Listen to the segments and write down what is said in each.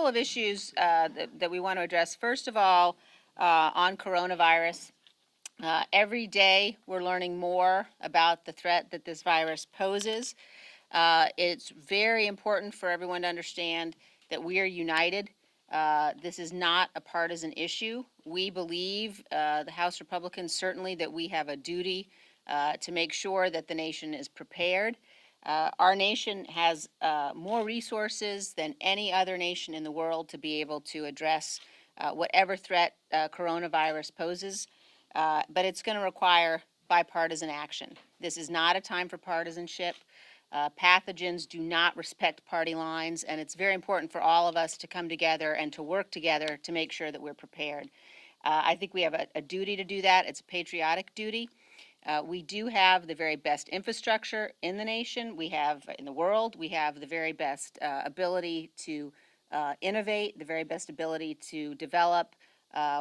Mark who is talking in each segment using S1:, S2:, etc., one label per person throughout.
S1: couple of issues that we want to address. First of all, on coronavirus, every day we're learning more about the threat that this virus poses. It's very important for everyone to understand that we are united. This is not a partisan issue. We believe, the House Republicans certainly, that we have a duty to make sure that the nation is prepared. Our nation has more resources than any other nation in the world to be able to address whatever threat coronavirus poses, but it's going to require bipartisan action. This is not a time for partisanship. Pathogens do not respect party lines, and it's very important for all of us to come together and to work together to make sure that we're prepared. I think we have a duty to do that. It's a patriotic duty. We do have the very best infrastructure in the nation. We have, in the world, we have the very best ability to innovate, the very best ability to develop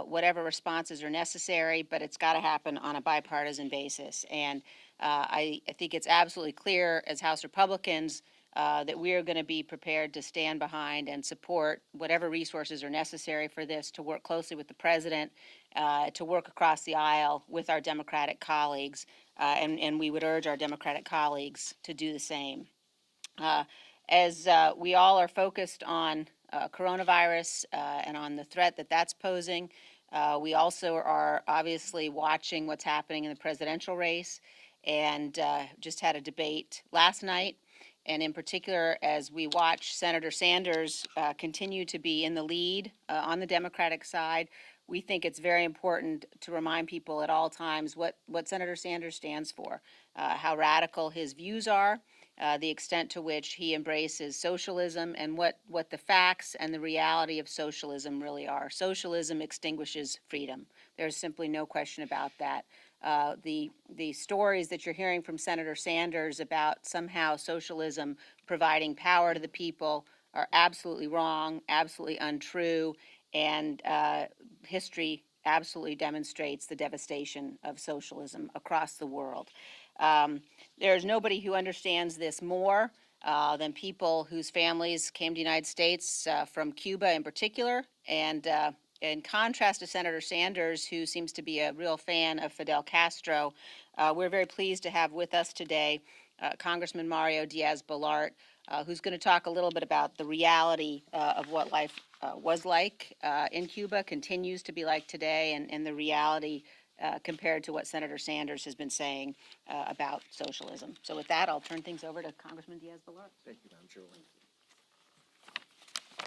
S1: whatever responses are necessary, but it's got to happen on a bipartisan basis. And I think it's absolutely clear as House Republicans that we are going to be prepared to stand behind and support whatever resources are necessary for this, to work closely with the president, to work across the aisle with our Democratic colleagues, and we would urge our Democratic colleagues to do the same. As we all are focused on coronavirus and on the threat that that's posing, we also are obviously watching what's happening in the presidential race, and just had a debate last night. And in particular, as we watch Senator Sanders continue to be in the lead on the Democratic side, we think it's very important to remind people at all times what Senator Sanders stands for, how radical his views are, the extent to which he embraces socialism, and what the facts and the reality of socialism really are. Socialism extinguishes freedom. There's simply no question about that. The stories that you're hearing from Senator Sanders about somehow socialism providing power to the people are absolutely wrong, absolutely untrue, and history absolutely demonstrates the devastation of socialism across the world. There's nobody who understands this more than people whose families came to the United States from Cuba in particular, and in contrast to Senator Sanders, who seems to be a real fan of Fidel Castro, we're very pleased to have with us today Congressman Mario Diaz-Balart, who's going to talk a little bit about the reality of what life was like in Cuba, continues to be like today, and the reality compared to what Senator Sanders has been saying about socialism. So with that, I'll turn things over to Congressman Diaz-Balart.
S2: Thank you, Madam Chairwoman.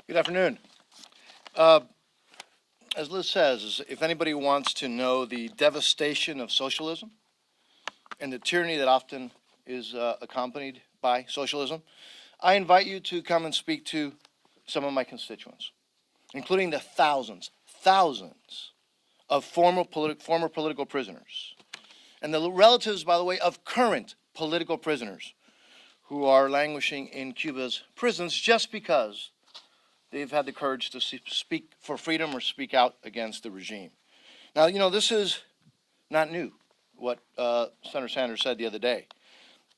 S2: Good afternoon. As Liz says, if anybody wants to know the devastation of socialism and the tyranny that often is accompanied by socialism, I invite you to come and speak to some of my constituents, including the thousands of former political prisoners, and the relatives, by the way, of current political prisoners who are languishing in Cuba's prisons just because they've had the courage to speak for freedom or speak out against the regime. Now, you know, this is not new, what Senator Sanders said the other day.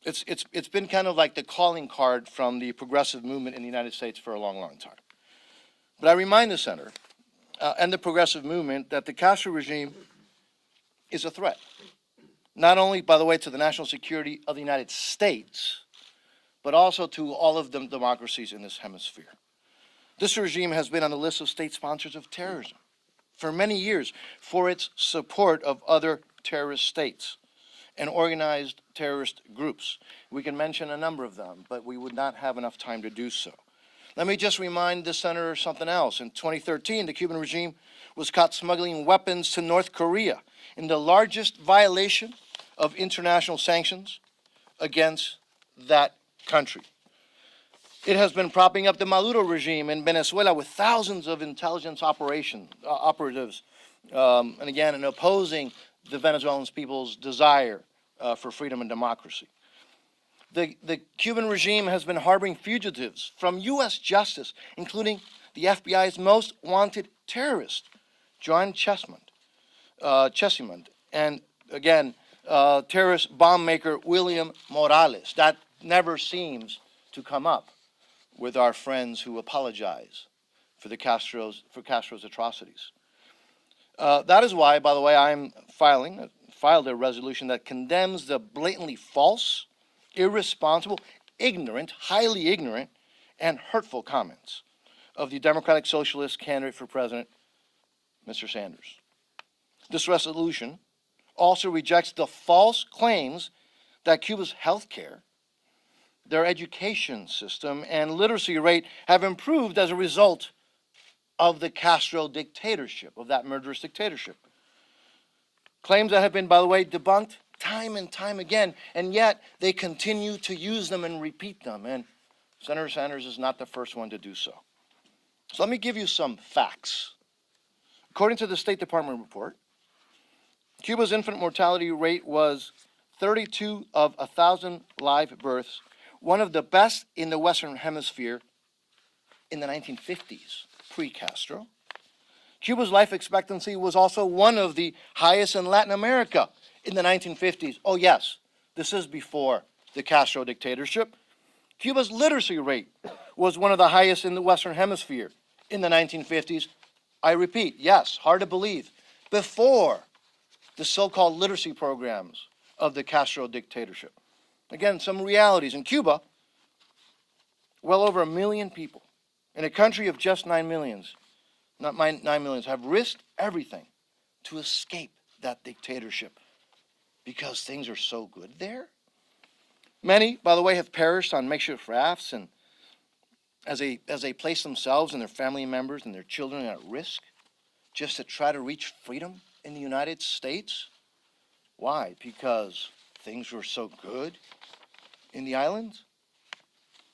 S2: It's been kind of like the calling card from the progressive movement in the United States for a long time. But I remind the Senator and the progressive movement that the Castro regime is a threat, not only, by the way, to the national security of the United States, but also to all of the democracies in this hemisphere. This regime has been on the list of state sponsors of terrorism for many years for its support of other terrorist states and organized terrorist groups. We can mention a number of them, but we would not have enough time to do so. Let me just remind the Senator something else. In 2013, the Cuban regime was caught smuggling weapons to North Korea in the largest violation of international sanctions against that country. It has been propping up the Maduro regime in Venezuela with thousands of intelligence operatives, and again, in opposing the Venezuelan people's desire for freedom and democracy. The Cuban regime has been harboring fugitives from U.S. justice, including the FBI's most wanted terrorist, John Chesimond, and again, terrorist bomb maker William Morales. That never seems to come up with our friends who apologize for Castro's atrocities. That is why, by the way, I'm filed a resolution that condemns the blatantly false, irresponsible, ignorant, highly ignorant, and hurtful comments of the Democratic Socialist candidate for president, Mr. Sanders. This resolution also rejects the false claims that Cuba's health care, their education system, and literacy rate have improved as a result of the Castro dictatorship, of that murderous dictatorship. Claims that have been, by the way, debunked time and time again, and yet they continue to use them and repeat them. And Senator Sanders is not the first one to do so. So let me give you some facts. According to the State Department report, Cuba's infant mortality rate was 32 of 1,000 live births, one of the best in the Western Hemisphere in the 1950s, pre-Castro. Cuba's life expectancy was also one of the highest in Latin America in the 1950s. Oh yes, this is before the Castro dictatorship. Cuba's literacy rate was one of the highest in the Western Hemisphere in the 1950s. I repeat, yes, hard to believe, before the so-called literacy programs of the Castro dictatorship. Again, some realities. In Cuba, well over 1 million people in a country of just 9 millions, have risked everything to escape that dictatorship because things are so good there. Many, by the way, have perished on makeshift rafts and as they place themselves and their family members and their children at risk just to try to reach freedom in the United States. Why? Because things were so good in the islands?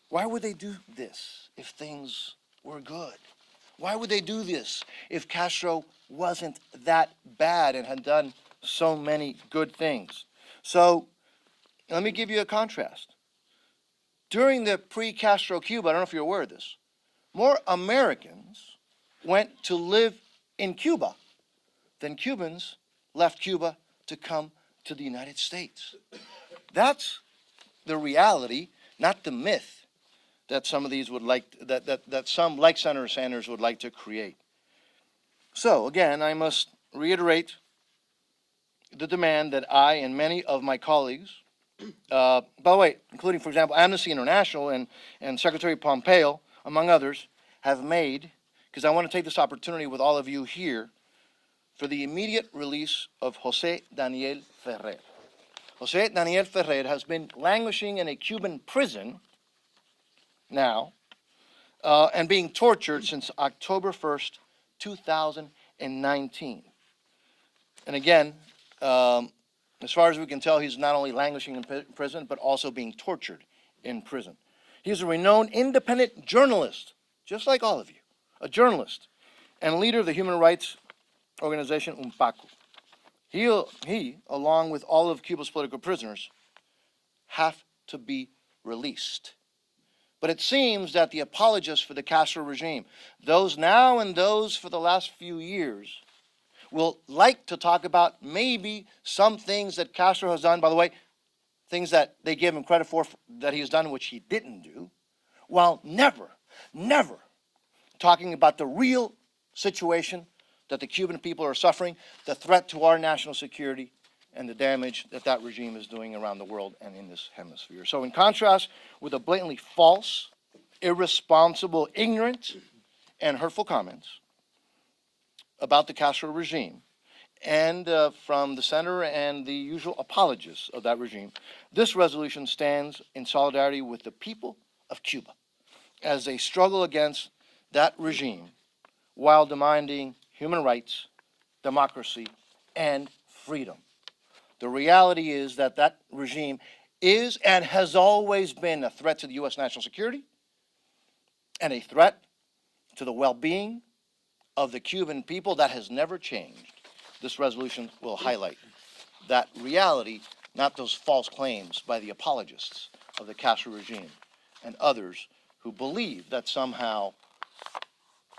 S2: Why would they do this if things were good? Why would they do this if Castro wasn't that bad and had done so many good things? So let me give you a contrast. During the pre-Castro Cuba, I don't know if you're aware of this, more Americans went to live in Cuba than Cubans left Cuba to come to the United States. That's the reality, not the myth that some of these would like, that some, like Senator Sanders, would like to create. So again, I must reiterate the demand that I and many of my colleagues, by the way, including, for example, Amnesty International and Secretary Pompeo, among others, have made, because I want to take this opportunity with all of you here, for the immediate release of José Daniel Ferrer. José Daniel Ferrer has been languishing in a Cuban prison now and being tortured since October 1st, 2019. And again, as far as we can tell, he's not only languishing in prison, but also being tortured in prison. He's a renowned independent journalist, just like all of you, a journalist and leader of the human rights organization UNPACU. He, along with all of Cuba's political prisoners, have to be released. But it seems that the apologists for the Castro regime, those now and those for the last few years, will like to talk about maybe some things that Castro has done, by the way, things that they give him credit for that he has done which he didn't do, while never talking about the real situation that the Cuban people are suffering, the threat to our national security, and the damage that that regime is doing around the world and in this hemisphere. So in contrast with the blatantly false, irresponsible, ignorant, and hurtful comments about the Castro regime, and from the center and the usual apologists of that regime, this resolution stands in solidarity with the people of Cuba as they struggle against that regime while demanding human rights, democracy, and freedom. The reality is that that regime is and has always been a threat to the U.S. national security and a threat to the well-being of the Cuban people. That has never changed. This resolution will highlight that reality, not those false claims by the apologists of the Castro regime and others who believe that somehow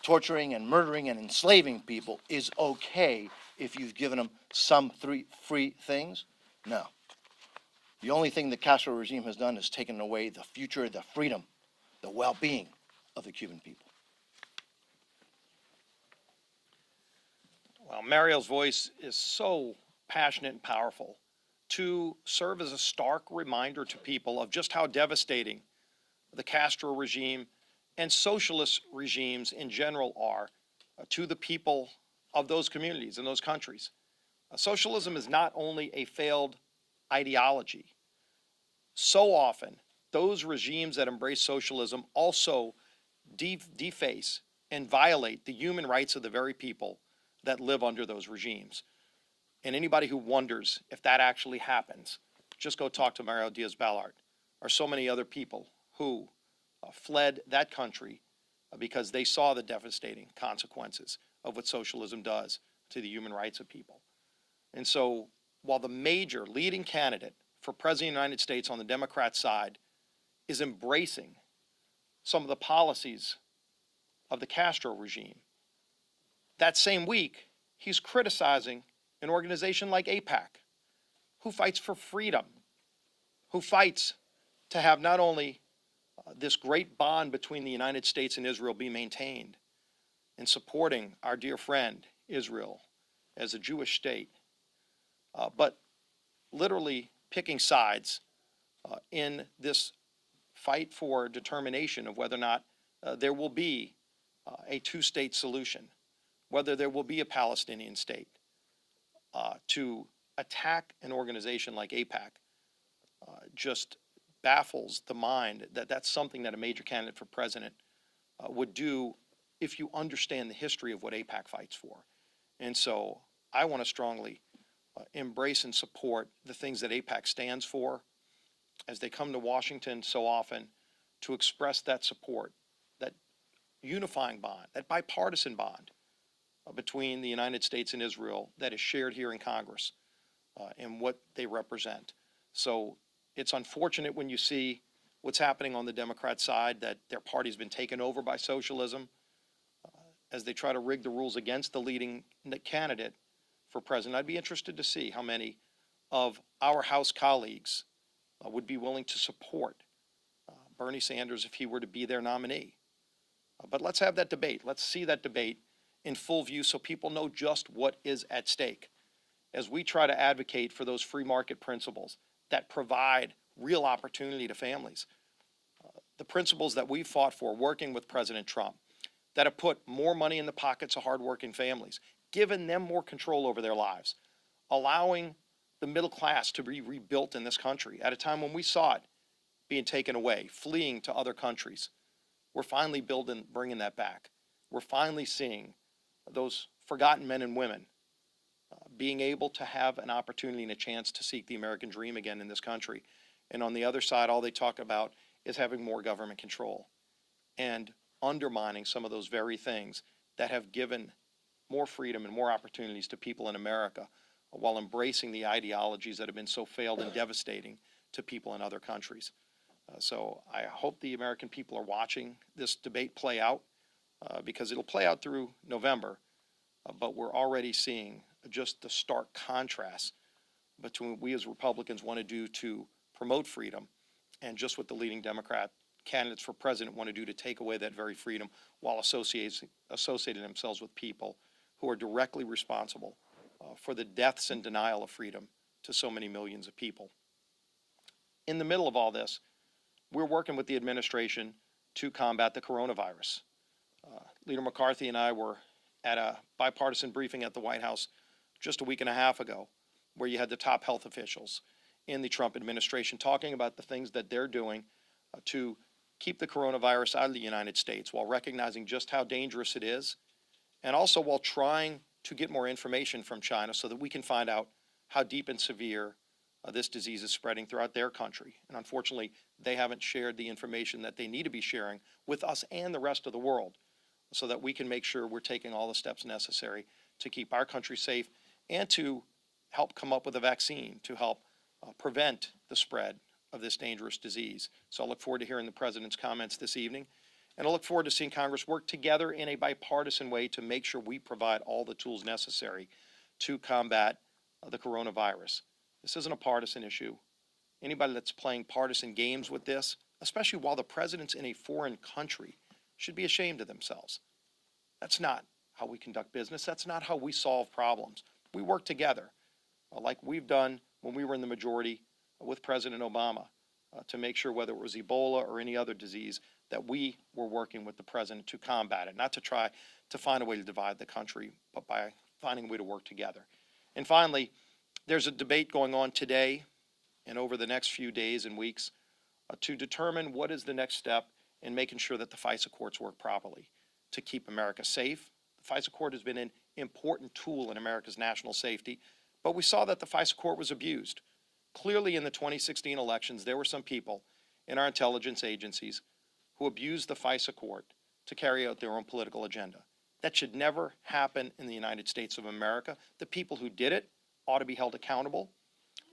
S2: torturing and murdering and enslaving people is okay if you've given them some free things. No. The only thing the Castro regime has done is taken away the future, the freedom, the well-being of the Cuban people.
S3: Mario's voice is so passionate and powerful to serve as a stark reminder to people of just how devastating the Castro regime and socialist regimes in general are to the people of those communities and those countries. Socialism is not only a failed ideology. So often, those regimes that embrace socialism also deface and violate the human rights of the very people that live under those regimes. And anybody who wonders if that actually happens, just go talk to Mario Diaz-Balart or so many other people who fled that country because they saw the devastating consequences of what socialism does to the human rights of people. And so while the major leading candidate for President of the United States on the Democrat side is embracing some of the policies of the Castro regime, that same week, he's criticizing an organization like AIPAC, who fights for freedom, who fights to have not only this great bond between the United States and Israel be maintained in supporting our dear friend Israel as a Jewish state, but literally picking sides in this fight for determination of whether or not there will be a two-state solution, whether there will be a Palestinian state. To attack an organization like AIPAC just baffles the mind that that's something that a major candidate for president would do if you understand the history of what AIPAC fights for. And so I want to strongly embrace and support the things that AIPAC stands for as they come to Washington so often to express that support, that unifying bond, that bipartisan bond between the United States and Israel that is shared here in Congress and what they represent. So it's unfortunate when you see what's happening on the Democrat side, that their party's been taken over by socialism as they try to rig the rules against the leading candidate for president. I'd be interested to see how many of our House colleagues would be willing to support Bernie Sanders if he were to be their nominee. But let's have that debate. Let's see that debate in full view so people know just what is at stake as we try to advocate for those free market principles that provide real opportunity to families. The principles that we fought for working with President Trump that have put more money in the pockets of hardworking families, given them more control over their lives, allowing the middle class to be rebuilt in this country at a time when we saw it being taken away, fleeing to other countries. We're finally bringing that back. We're finally seeing those forgotten men and women being able to have an opportunity and a chance to seek the American dream again in this country. And on the other side, all they talk about is having more government control and undermining some of those very things that have given more freedom and more opportunities to people in America while embracing the ideologies that have been so failed and devastating to people in other countries. So I hope the American people are watching this debate play out because it'll play out through November, but we're already seeing just the stark contrast between what we as Republicans want to do to promote freedom and just what the leading Democrat candidates for president want to do to take away that very freedom while associating themselves with people who are directly responsible for the deaths and denial of freedom to so many millions of people. In the middle of all this, we're working with the administration to combat the coronavirus. Leader McCarthy and I were at a bipartisan briefing at the White House just a week and a half ago, where you had the top health officials in the Trump administration talking about the things that they're doing to keep the coronavirus out of the United States while recognizing just how dangerous it is, and also while trying to get more information from China so that we can find out how deep and severe this disease is spreading throughout their country. And unfortunately, they haven't shared the information that they need to be sharing with us and the rest of the world so that we can make sure we're taking all the steps necessary to keep our country safe and to help come up with a vaccine to help prevent the spread of this dangerous disease. So I look forward to hearing the president's comments this evening, and I look forward to seeing Congress work together in a bipartisan way to make sure we provide all the tools necessary to combat the coronavirus. This isn't a partisan issue. Anybody that's playing partisan games with this, especially while the president's in a foreign country, should be ashamed of themselves. That's not how we conduct business. That's not how we solve problems. We work together, like we've done when we were in the majority with President Obama, to make sure whether it was Ebola or any other disease that we were working with the president to combat it, not to try to find a way to divide the country, but by finding a way to work together. And finally, there's a debate going on today and over the next few days and weeks to determine what is the next step in making sure that the FISA courts work properly to keep America safe. The FISA court has been an important tool in America's national safety, but we saw that the FISA court was abused. Clearly in the 2016 elections, there were some people in our intelligence agencies who abused the FISA court to carry out their own political agenda. That should never happen in the United States of America. The people who did it ought to be held accountable.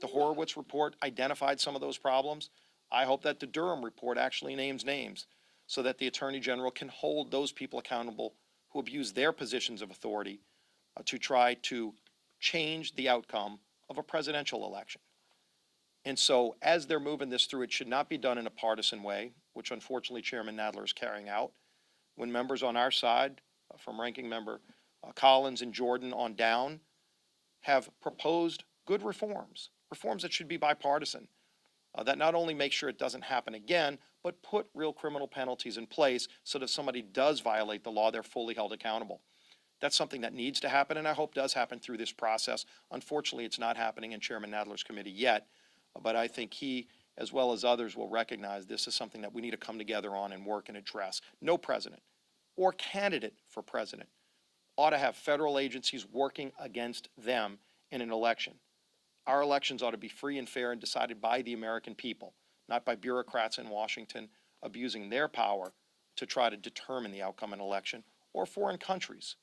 S3: The Horowitz report identified some of those problems. I hope that the Durham report actually names names so that the Attorney General can hold those people accountable who abuse their positions of authority to try to change the outcome of a presidential election. And so as they're moving this through, it should not be done in a partisan way, which unfortunately Chairman Nadler is carrying out. When members on our side, from Ranking Member Collins and Jordan on down, have proposed good reforms that should be bipartisan, that not only make sure it doesn't happen again, but put real criminal penalties in place so that if somebody does violate the law, they're fully held accountable. That's something that needs to happen, and I hope does happen through this process. Unfortunately, it's not happening in Chairman Nadler's committee yet, but I think he, as well as others, will recognize this is something that we need to come together on and work and address. No president or candidate for president ought to have federal agencies working against them in an election. Our elections ought to be free and fair and decided by the American people, not by bureaucrats in Washington abusing their power to try to determine the outcome of an election, or foreign countries.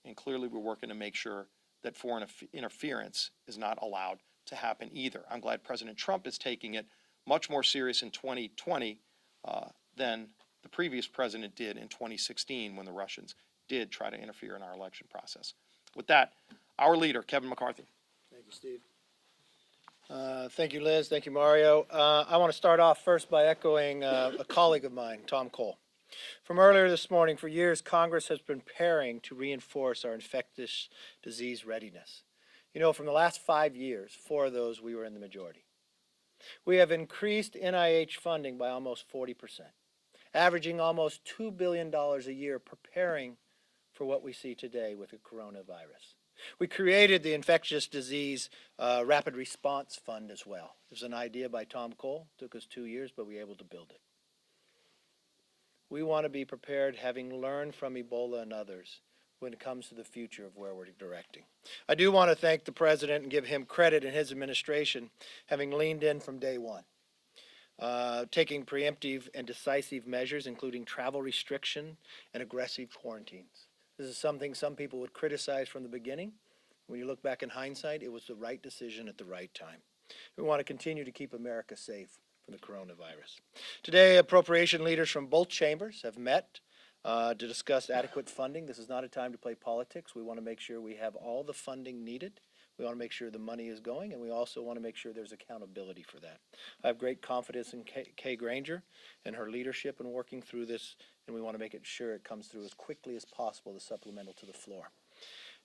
S3: And clearly we're working to make sure that foreign interference is not allowed to happen either. I'm glad President Trump is taking it much more serious in 2020 than the previous president did in 2016 when the Russians did try to interfere in our election process. With that, our leader, Kevin McCarthy.
S4: Thank you, Steve. Thank you, Liz. Thank you, Mario. I want to start off first by echoing a colleague of mine, Tom Cole. From earlier this morning, for years, Congress has been preparing to reinforce our infectious disease readiness. You know, from the last 5 years, 4 of those we were in the majority. We have increased NIH funding by almost 40%, averaging almost $2 billion a year preparing for what we see today with the coronavirus. We created the Infectious Disease Rapid Response Fund as well. It was an idea by Tom Cole. It took us 2 years, but we were able to build it. We want to be prepared, having learned from Ebola and others, when it comes to the future of where we're directing. I do want to thank the President and give him credit in his administration, having leaned in from day one, taking preemptive and decisive measures, including travel restriction and aggressive quarantines. This is something some people would criticize from the beginning. When you look back in hindsight, it was the right decision at the right time. We want to continue to keep America safe from the coronavirus. Today, appropriation leaders from both chambers have met to discuss adequate funding. This is not a time to play politics. We want to make sure we have all the funding needed. We want to make sure the money is going, and we also want to make sure there's accountability for that. I have great confidence in Kay Granger and her leadership in working through this, and we want to make sure it comes through as quickly as possible, the supplemental to the floor.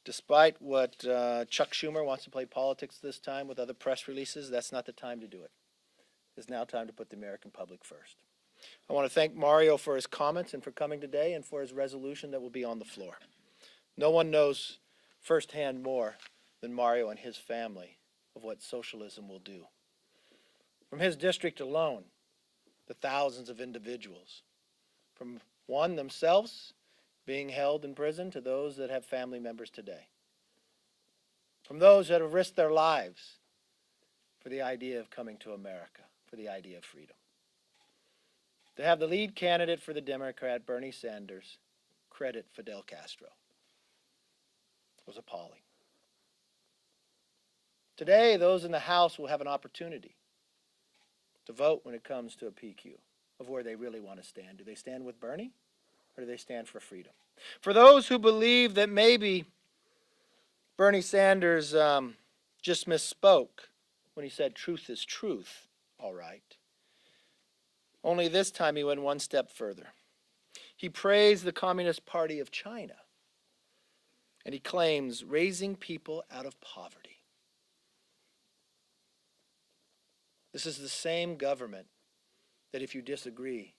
S4: Despite what Chuck Schumer wants to play politics this time with other press releases, that's not the time to do it. It's now time to put the American public first. I want to thank Mario for his comments and for coming today and for his resolution that will be on the floor. No one knows firsthand more than Mario and his family of what socialism will do. From his district alone, the thousands of individuals, from one themselves being held in prison to those that have family members today, from those that have risked their lives for the idea of coming to America, for the idea of freedom. To have the lead candidate for the Democrat, Bernie Sanders, credit Fidel Castro was appalling. Today, those in the House will have an opportunity to vote when it comes to a PQ of where they really want to stand. Do they stand with Bernie, or do they stand for freedom? For those who believe that maybe Bernie Sanders just misspoke when he said truth is truth, all right. Only this time he went one step further. He praised the Communist Party of China And he claims raising people out of poverty. This is the same government that if you disagree,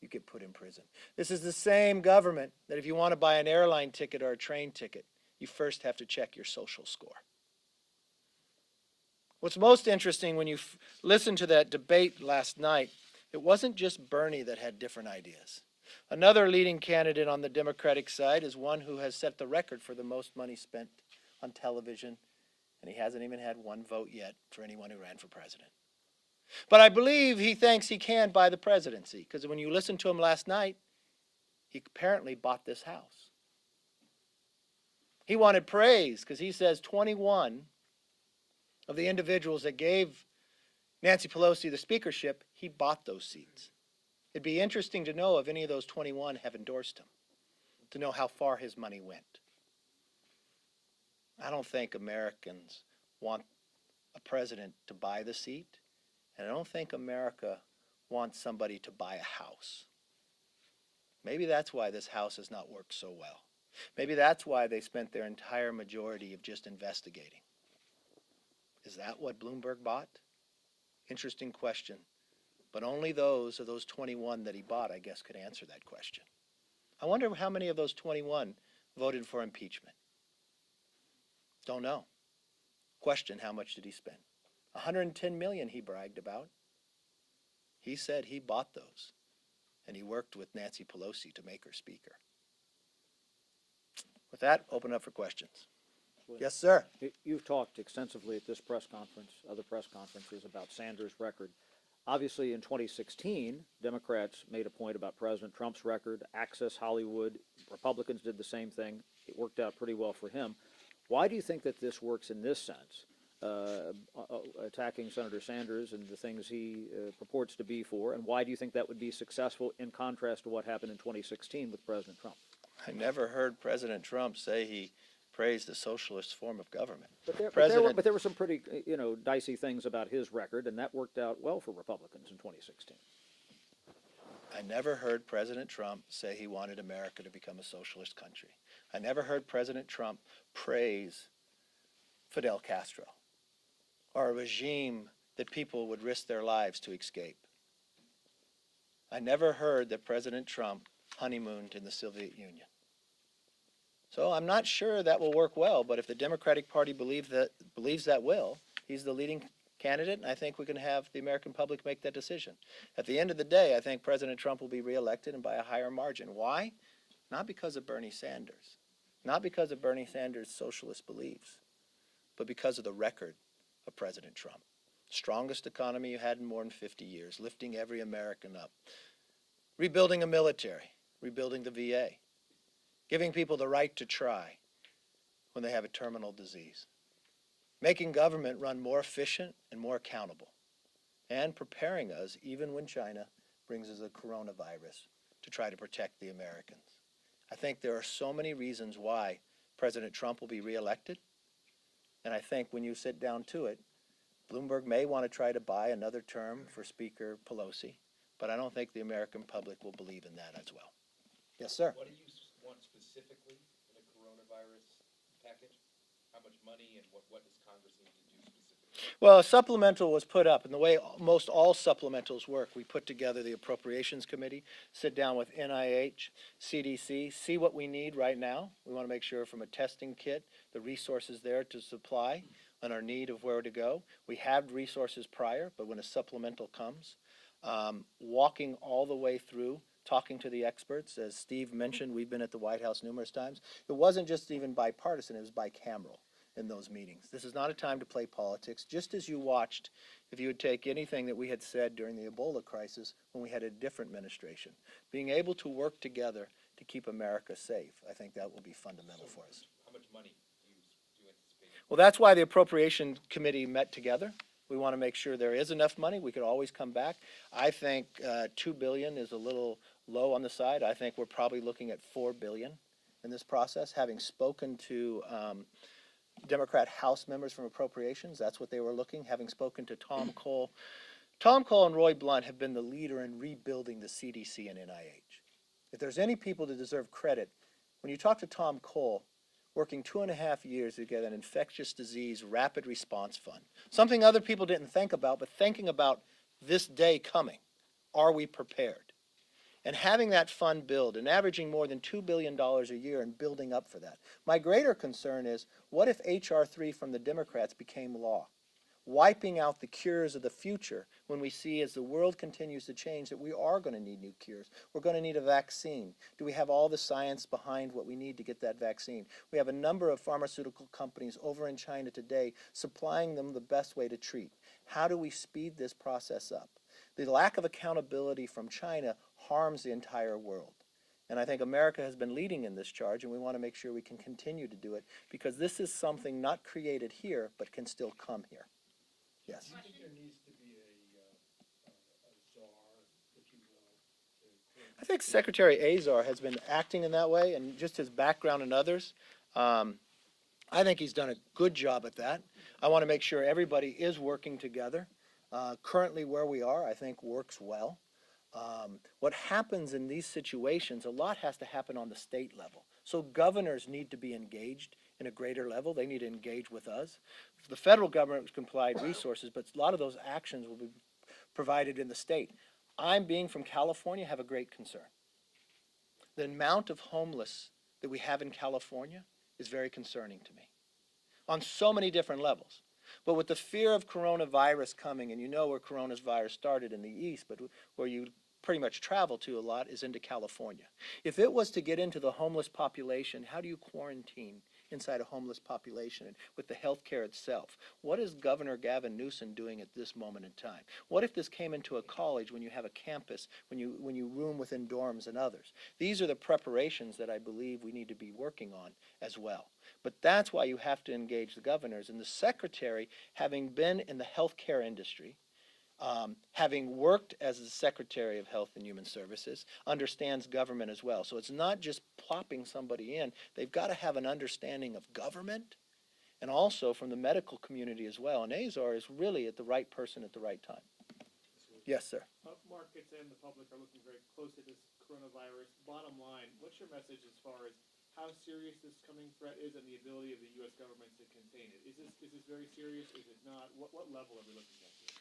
S4: you get put in prison. This is the same government that if you want to buy an airline ticket or a train ticket, you first have to check your social score. What's most interesting when you listen to that debate last night, it wasn't just Bernie that had different ideas. Another leading candidate on the Democratic side is one who has set the record for the most money spent on television, and he hasn't even had one vote yet for anyone who ran for president. But I believe he thinks he can buy the presidency, because when you listened to him last night, he apparently bought this house. He wanted praise because he says 21 of the individuals that gave Nancy Pelosi the speakership, he bought those seats. It'd be interesting to know if any of those 21 have endorsed him, to know how far his money went. I don't think Americans want a president to buy the seat, and I don't think America wants somebody to buy a house. Maybe that's why this House has not worked so well. Maybe that's why they spent their entire majority of just investigating. Is that what Bloomberg bought? Interesting question. But only those of those 21 that he bought, I guess, could answer that question. I wonder how many of those 21 voted for impeachment. Don't know. Question, how much did he spend? 110 million he bragged about. He said he bought those, and he worked with Nancy Pelosi to make her speaker. With that, open up for questions. Yes, sir.
S5: You've talked extensively at this press conference, other press conferences, about Sanders' record. Obviously, in 2016, Democrats made a point about President Trump's record, Access Hollywood. Republicans did the same thing. It worked out pretty well for him. Why do you think that this works in this sense, attacking Senator Sanders and the things he purports to be for, and why do you think that would be successful in contrast to what happened in 2016 with President Trump?
S4: I never heard President Trump say he praised the socialist form of government.
S5: But there were some pretty, dicey things about his record, and that worked out well for Republicans in 2016.
S4: I never heard President Trump say he wanted America to become a socialist country. I never heard President Trump praise Fidel Castro or a regime that people would risk their lives to escape. I never heard that President Trump honeymooned in the Soviet Union. So I'm not sure that will work well, but if the Democratic Party believes that will, he's the leading candidate, and I think we can have the American public make that decision. At the end of the day, I think President Trump will be reelected and by a higher margin. Why? Not because of Bernie Sanders, not because of Bernie Sanders' socialist beliefs, but because of the record of President Trump. Strongest economy you had in more than 50 years, lifting every American up, rebuilding a military, rebuilding the VA, giving people the right to try when they have a terminal disease, making government run more efficient and more accountable, and preparing us, even when China brings us a coronavirus, to try to protect the Americans. I think there are so many reasons why President Trump will be reelected, and I think when you sit down to it, Bloomberg may want to try to buy another term for Speaker Pelosi, but I don't think the American public will believe in that as well. Yes, sir.
S6: What do you want specifically in a coronavirus package? How much money and what does Congress need to do specifically?
S4: Well, a supplemental was put up, and the way most all supplementals work, we put together the Appropriations Committee, sit down with NIH, CDC, see what we need right now. We want to make sure from a testing kit, the resources there to supply on our need of where to go. We had resources prior, but when a supplemental comes, walking all the way through, talking to the experts, as Steve mentioned, we've been at the White House numerous times. It wasn't just even bipartisan, it was bicameral in those meetings. This is not a time to play politics, just as you watched, if you would take anything that we had said during the Ebola crisis when we had a different administration. Being able to work together to keep America safe, I think that will be fundamental for us.
S6: How much money do you anticipate?
S4: Well, that's why the Appropriation Committee met together. We want to make sure there is enough money. We could always come back. I think $2 billion is a little low on the side. I think we're probably looking at $4 billion in this process. Having spoken to Democrat House members from Appropriations, that's what they were looking. Having spoken to Tom Cole and Roy Blunt have been the leader in rebuilding the CDC and NIH. If there's any people that deserve credit, when you talk to Tom Cole, working 2.5 years to get an infectious disease rapid response fund. Something other people didn't think about, but thinking about this day coming. Are we prepared? And having that fund build and averaging more than $2 billion a year and building up for that. My greater concern is, what if H.R. 3 from the Democrats became law? Wiping out the cures of the future when we see, as the world continues to change, that we are going to need new cures. We're going to need a vaccine. Do we have all the science behind what we need to get that vaccine? We have a number of pharmaceutical companies over in China today supplying them the best way to treat. How do we speed this process up? The lack of accountability from China harms the entire world. And I think America has been leading in this charge, and we want to make sure we can continue to do it, because this is something not created here, but can still come here. Yes.
S7: Do you think there needs to be a czar, if you will?
S4: I think Secretary Azar has been acting in that way, and just his background and others. I think he's done a good job at that. I want to make sure everybody is working together. Currently where we are, I think, works well. What happens in these situations, a lot has to happen on the state level. So governors need to be engaged in a greater level. They need to engage with us. The federal government can provide resources, but a lot of those actions will be provided in the state. I'm, being from California, have a great concern. The amount of homeless that we have in California is very concerning to me on so many different levels. But with the fear of coronavirus coming, and you know where coronavirus started in the east, but where you pretty much travel to a lot is into California. If it was to get into the homeless population, how do you quarantine inside a homeless population and with the health care itself? What is Governor Gavin Newsom doing at this moment in time? What if this came into a college when you have a campus, when you room within dorms and others? These are the preparations that I believe we need to be working on as well. But that's why you have to engage the governors. And the secretary, having been in the healthcare industry, having worked as the Secretary of Health and Human Services, understands government as well. So it's not just plopping somebody in. They've got to have an understanding of government and also from the medical community as well. And Azar is really at the right person at the right time. Yes, sir.
S8: Markets and the public are looking very close at this coronavirus. Bottom line, what's your message as far as how serious this coming threat is and the ability of the U.S. government to contain it? Is this very serious? Is it not? What level are we looking at here?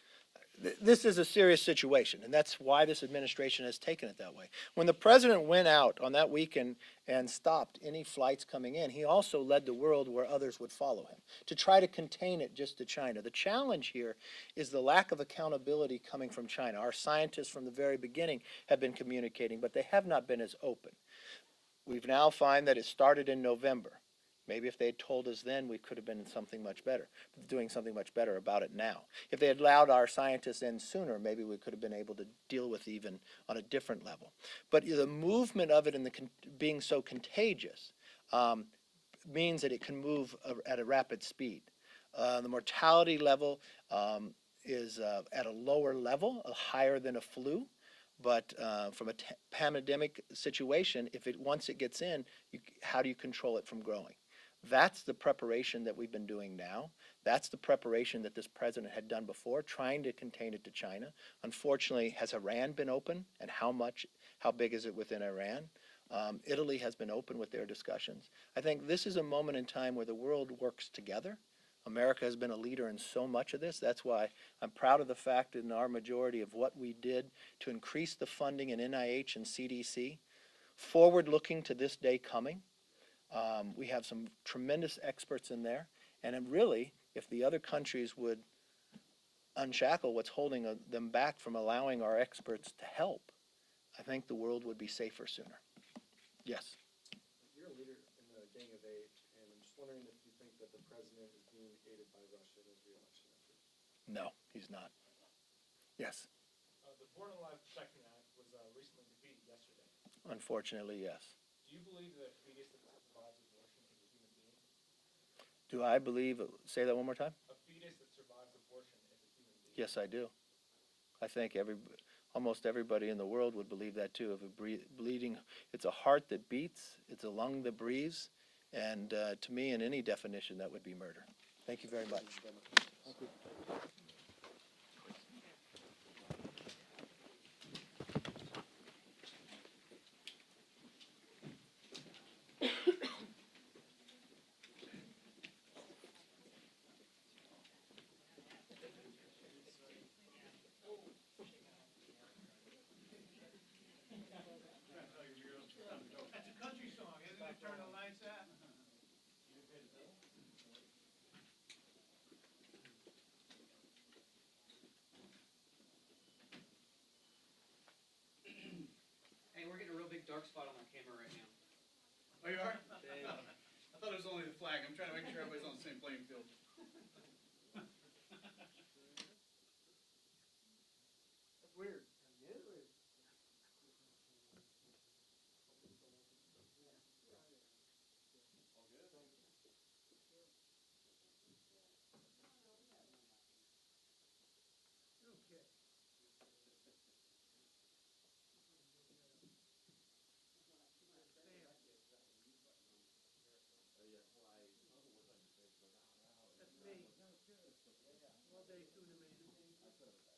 S4: This is a serious situation, and that's why this administration has taken it that way. When the president went out on that weekend and stopped any flights coming in, he also led the world where others would follow him to try to contain it just to China. The challenge here is the lack of accountability coming from China. Our scientists from the very beginning have been communicating, but they have not been as open. We've now find that it started in November. Maybe if they had told us then, we could have been doing something much better about it now. If they had allowed our scientists in sooner, maybe we could have been able to deal with even on a different level. But the movement of it and being so contagious means that it can move at a rapid speed. The mortality level is at a lower level, higher than a flu. But from a pandemic situation, once it gets in, how do you control it from growing? That's the preparation that we've been doing now. That's the preparation that this president had done before, trying to contain it to China. Unfortunately, has Iran been open, and how big is it within Iran? Italy has been open with their discussions. I think this is a moment in time where the world works together. America has been a leader in so much of this. That's why I'm proud of the fact in our majority of what we did to increase the funding in NIH and CDC, forward-looking to this day coming. We have some tremendous experts in there. And really, if the other countries would unshackle what's holding them back from allowing our experts to help, I think the world would be safer sooner. Yes.
S7: You're a leader in the Gang of Eight, and I'm just wondering if you think that the president is being aided by Russia in his re-election effort.
S4: No, he's not. Yes.
S8: The Born Alive Protection Act was recently defeated yesterday.
S4: Unfortunately, yes.
S8: Do you believe that a fetus that survives abortion is a human being?
S4: Do I believe, say that one more time?
S8: A fetus that survives abortion is a human being?
S4: Yes, I do. I think almost everybody in the world would believe that too. If bleeding, it's a heart that beats, it's a lung that breathes, and to me, in any definition, that would be murder. Thank you very much.
S5: Thank you.
S9: night, sir?
S10: Hey, we're getting a real big dark spot on our camera right now.
S9: Oh, you are? I thought it was only the flag. I'm trying to make sure everybody's on the same playing field.
S7: That's weird. Okay. That's me. All day tuna, man.